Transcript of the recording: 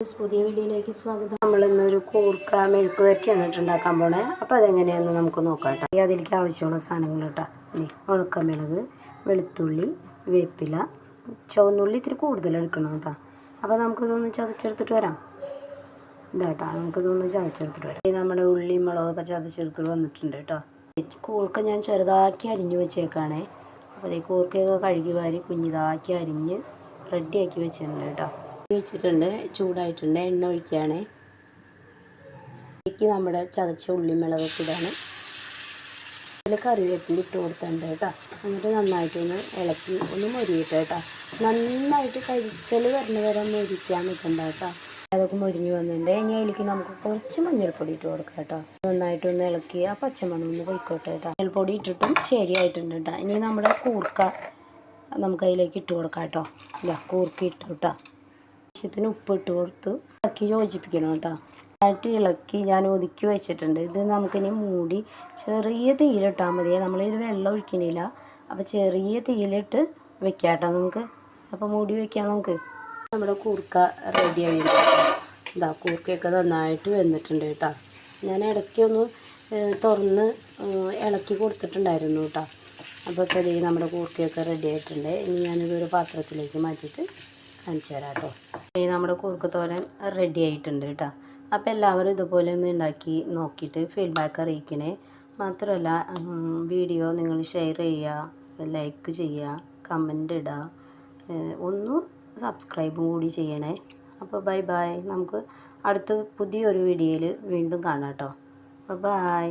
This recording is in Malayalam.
ഫ്രണ്ട്സ്, പുതിയ വീഡിയോയിലേക്ക് സ്വാഗതം. നമ്മളിന്നൊരു കൂർക്ക മെഴുക്ക് വരട്ടിയാണ് ഉണ്ടാക്കാൻ പോണേ. അപ്പോൾ അതെങ്ങനെയാണെന്ന് നമുക്ക് നോക്കാം കേട്ടോ. അതിലേക്ക് ആവശ്യമുള്ള സാധനങ്ങൾ കേട്ടോ. ഉണക്കമുളക്, വെളുത്തുള്ളി, വേപ്പില, ചുവന്നുള്ളി ഇത്തിരി കൂടുതൽ എടുക്കണം കേട്ടോ. അപ്പോൾ നമുക്കിതൊന്ന് ചതച്ചെടുത്തിട്ട് വരാം. ഇതാട്ടോ, നമുക്കിതൊന്ന് ചതച്ചെടുത്തിട്ട് വരാം. നമ്മുടെ ഉള്ളി മുളകൊക്കെ ചതച്ചെടുത്തിട്ട് വന്നിട്ടുണ്ട് കേട്ടോ. കൂർക്ക ഞാൻ ചെറുതാക്കി അരിഞ്ഞ് വെച്ചേക്കാണേ. അപ്പോൾ ഈ കൂർക്കയൊക്കെ കഴുകി വാരി കുഞ്ഞിതാക്കി അരിഞ്ഞ് റെഡിയാക്കി വെച്ചിട്ടുണ്ട് കേട്ടോ. വെച്ചിട്ടുണ്ട്, ചൂടായിട്ടുണ്ട്. എണ്ണ ഒഴിക്കുകയാണ്. ഇതിലേക്ക് നമ്മുടെ ചതച്ച ഉള്ളിമുളകൊക്കെ ഇടാണ്. അതിൽ കറിവേപ്പില ഇട്ട് കൊടുത്തിട്ടുണ്ട് കേട്ടോ. എന്നിട്ട് നന്നായിട്ടൊന്ന് ഇളക്കി ഒന്ന് മൊരിയിട്ട് കേട്ടോ. നന്നായിട്ട് കരിച്ചൽ വരണ വരെ മൊരിക്കാൻ നിൽക്കണ്ട കേട്ടോ. അതൊക്കെ മൊരിഞ്ഞ് വന്നിട്ടുണ്ട്. ഇനി അതിലേക്ക് നമുക്ക് കുറച്ച് മഞ്ഞൾപ്പൊടി ഇട്ട് കൊടുക്കാം കേട്ടോ. നന്നായിട്ടൊന്ന് ഇളക്കി ആ പച്ചമണം ഒന്ന് പൊയ്ക്കോട്ടെ കേട്ടോ. മഞ്ഞൾപ്പൊടി ഇട്ടിട്ടും ശരിയായിട്ടുണ്ട് കേട്ടോ. ഇനി നമ്മുടെ കൂർക്ക നമുക്ക് അതിലേക്ക് ഇട്ട് കൊടുക്കാം കേട്ടോ. ഇല്ല, കൂർക്ക ഇട്ടു കേട്ടോ. ആവശ്യത്തിന് ഉപ്പ് ഇട്ട് കൊടുത്ത് ഇളക്കി യോജിപ്പിക്കണം കേട്ടോ. നന്നായിട്ട് ഇളക്കി ഞാൻ ഒതുക്കി വെച്ചിട്ടുണ്ട്. ഇത് നമുക്കിനി മൂടി ചെറിയ തീയിലിട്ടാൽ മതിയേ. നമ്മളിത് വെള്ളം ഒഴിക്കണില്ല. അപ്പോൾ ചെറിയ തീയിലിട്ട് വെക്കാം കേട്ടോ നമുക്ക്. അപ്പോൾ മൂടി വയ്ക്കാം നമുക്ക്. നമ്മുടെ കൂർക്ക റെഡി ആയിട്ട് ഇതാ, കൂർക്കയൊക്കെ നന്നായിട്ട് വെന്തിട്ടുണ്ട് കേട്ടോ. ഞാൻ ഇടയ്ക്കൊന്ന് തുറന്ന് ഇളക്കി കൊടുത്തിട്ടുണ്ടായിരുന്നു കേട്ടോ. അപ്പോൾ ഇപ്പോൾ നമ്മുടെ കൂർക്കയൊക്കെ റെഡി ആയിട്ടുണ്ട്. ഇനി ഞാനിതൊരു പാത്രത്തിലേക്ക് മാറ്റിയിട്ട് കാണിച്ചു തരാം കേട്ടോ. നമ്മുടെ കൂർക്കത്തോരൻ റെഡി ആയിട്ടുണ്ട് കേട്ടോ. അപ്പോൾ എല്ലാവരും ഇതുപോലെ ഒന്ന് ഉണ്ടാക്കി നോക്കിയിട്ട് ഫീഡ്ബാക്ക് അറിയിക്കണേ. മാത്രമല്ല വീഡിയോ നിങ്ങൾ ഷെയർ ചെയ്യുക, ലൈക്ക് ചെയ്യുക, കമൻ്റ് ഇടുക, ഒന്ന് സബ്സ്ക്രൈബും കൂടി ചെയ്യണേ. അപ്പോൾ ബൈ ബൈ. നമുക്ക് അടുത്ത പുതിയൊരു വീഡിയോയിൽ വീണ്ടും കാണാം കേട്ടോ. ബൈ.